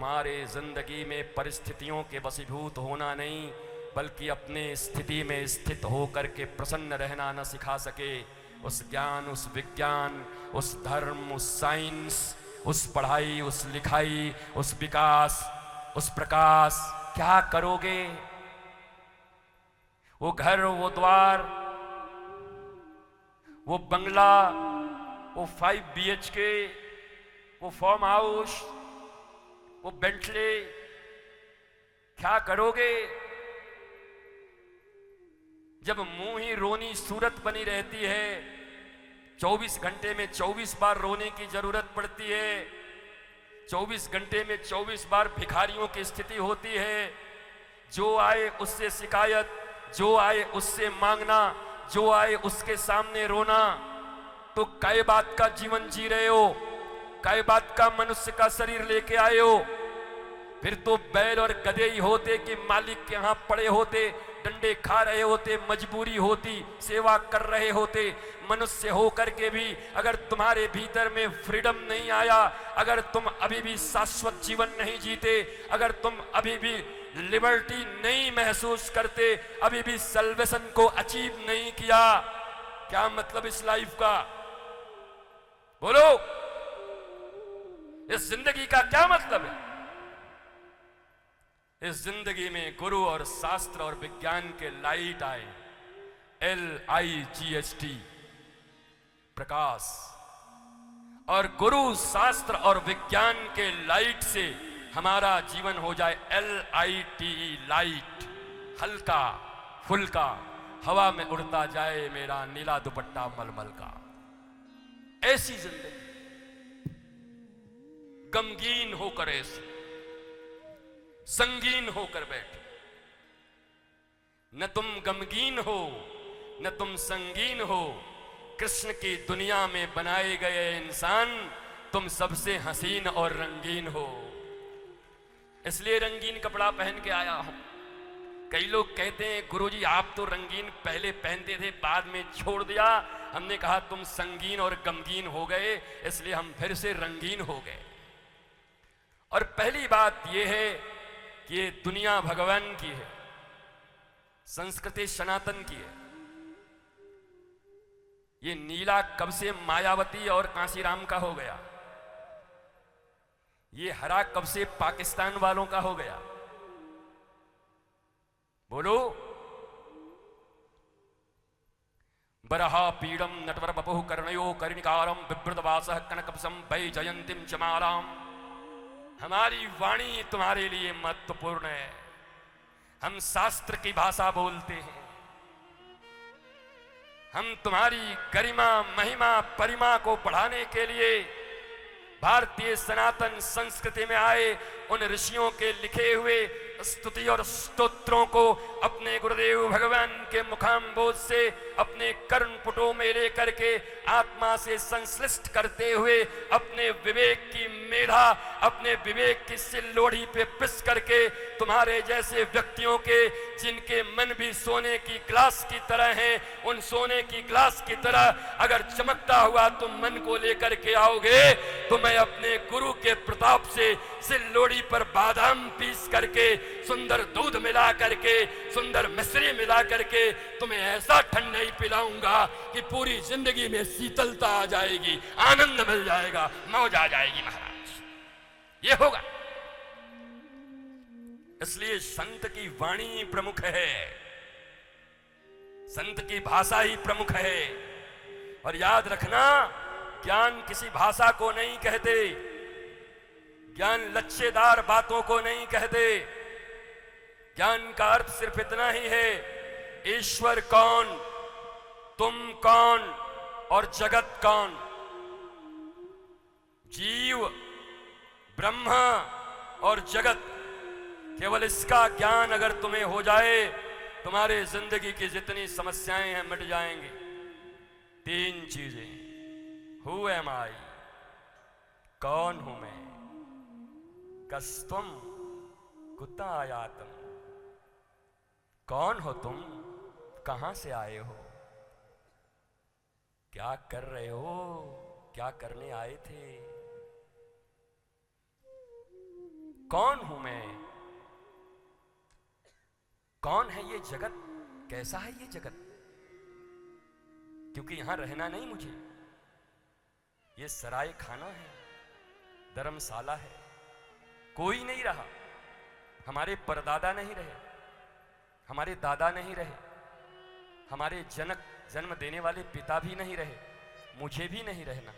तुम्हारे जिंदगी में परिस्थितियों के वशीभूत होना नहीं, बल्कि अपने स्थिति में स्थित होकर के प्रसन्न रहना न सिखा सके, उस ज्ञान, उस विज्ञान, उस धर्म, उस साइंस, उस पढ़ाई, उस लिखाई, उस विकास, उस प्रकाश, क्या करोगे? वो घर, वो द्वार, वो बंगला, वो 5 BHK, वो फार्म हाउस, वो बेंटले, क्या करोगे जब मुंह ही रोनी सूरत बनी रहती है? 24 घंटे में 24 बार रोने की जरूरत पड़ती है, 24 घंटे में 24 बार भिखारियों की स्थिति होती है। जो आए उससे शिकायत, जो आए उससे मांगना, जो आए उसके सामने रोना। तो कै बात का जीवन जी रहे हो? कै बात का मनुष्य का शरीर लेके आए हो? फिर तो बैल और गधे ही होते कि मालिक के यहां पड़े होते, डंडे खा रहे होते, मजबूरी होती, सेवा कर रहे होते। मनुष्य होकर के भी अगर तुम्हारे भीतर में फ्रीडम नहीं आया, अगर तुम अभी भी शाश्वत जीवन नहीं जीते, अगर तुम अभी भी लिबर्टी नहीं महसूस करते, अभी भी सल्वेशन को अचीव नहीं किया, क्या मतलब इस लाइफ का? बोलो, इस जिंदगी का क्या मतलब है? इस जिंदगी में गुरु और शास्त्र और विज्ञान के लाइट आए, LIGHT, प्रकाश। और गुरु, शास्त्र और विज्ञान के लाइट से हमारा जीवन हो जाए LITE, लाइट, हल्का फुल्का, हवा में उड़ता जाए मेरा नीला दुपट्टा मलमल का। ऐसी जिंदगी गमगीन होकर, ऐसी संगीन होकर बैठे। न तुम गमगीन हो, न तुम संगीन हो। कृष्ण की दुनिया में बनाए गए इंसान तुम सबसे हसीन और रंगीन हो। इसलिए रंगीन कपड़ा पहन के आया हूं। कई लोग कहते हैं गुरुजी आप तो रंगीन पहले पहनते थे, बाद में छोड़ दिया। हमने कहा तुम संगीन और गमगीन हो गए, इसलिए हम फिर से रंगीन हो गए। और पहली बात यह है कि ये दुनिया भगवान की है, संस्कृति सनातन की है। ये नीला कब से मायावती और कांसीराम का हो गया? ये हरा कब से पाकिस्तान वालों का हो गया? बोलो। बरहा पीड़म नटवर बपुः कर्णयो कर्णिकारम बिभ्रतवासः कनकपसं वैजयंतीं चमालाम। हमारी वाणी तुम्हारे लिए महत्वपूर्ण है। हम शास्त्र की भाषा बोलते हैं। हम तुम्हारी गरिमा, महिमा, परिमा को बढ़ाने के लिए भारतीय सनातन संस्कृति में आए उन ऋषियों के लिखे हुए स्तुति और स्तोत्रों को अपने गुरुदेव भगवान के मुखाम्बोध से अपने कर्णपुटों में लेकर के आत्मा से संश्लिष्ट करते हुए अपने विवेक की मेधा, अपने विवेक की सिल्लोढ़ी पे पिस करके तुम्हारे जैसे व्यक्तियों के, जिनके मन भी सोने की ग्लास की तरह हैं, उन सोने की ग्लास की तरह अगर चमकता हुआ तुम मन को लेकर के आओगे तो मैं अपने गुरु के प्रताप से सिल्लोड़ी पर बादाम पीस करके, सुंदर दूध मिला करके, सुंदर मिश्री मिला करके तुम्हें ऐसा ठंडाई पिलाऊंगा कि पूरी जिंदगी में शीतलता आ जाएगी, आनंद मिल जाएगा, मौज आ जाएगी महाराज। ये होगा। इसलिए संत की वाणी प्रमुख है, संत की भाषा ही प्रमुख है। और याद रखना, ज्ञान किसी भाषा को नहीं कहते, ज्ञान लच्छेदार बातों को नहीं कहते। ज्ञान का अर्थ सिर्फ इतना ही है, ईश्वर कौन, तुम कौन और जगत कौन। जीव, ब्रह्मा और जगत, केवल इसका ज्ञान अगर तुम्हें हो जाए, तुम्हारे जिंदगी की जितनी समस्याएं हैं मिट जाएंगी। 3 चीजें, हु एम आई, कौन हूं मैं, कस्तुम कुता आयातम, कौन हो तुम, कहां से आए हो, क्या कर रहे हो, क्या करने आए थे। कौन हूं मैं, कौन है ये जगत, कैसा है ये जगत, क्योंकि यहां रहना नहीं मुझे, ये सराय खाना है, धर्मशाला है, कोई नहीं रहा, हमारे परदादा नहीं रहे, हमारे दादा नहीं रहे, हमारे जनक जन्म देने वाले पिता भी नहीं रहे, मुझे भी नहीं रहना।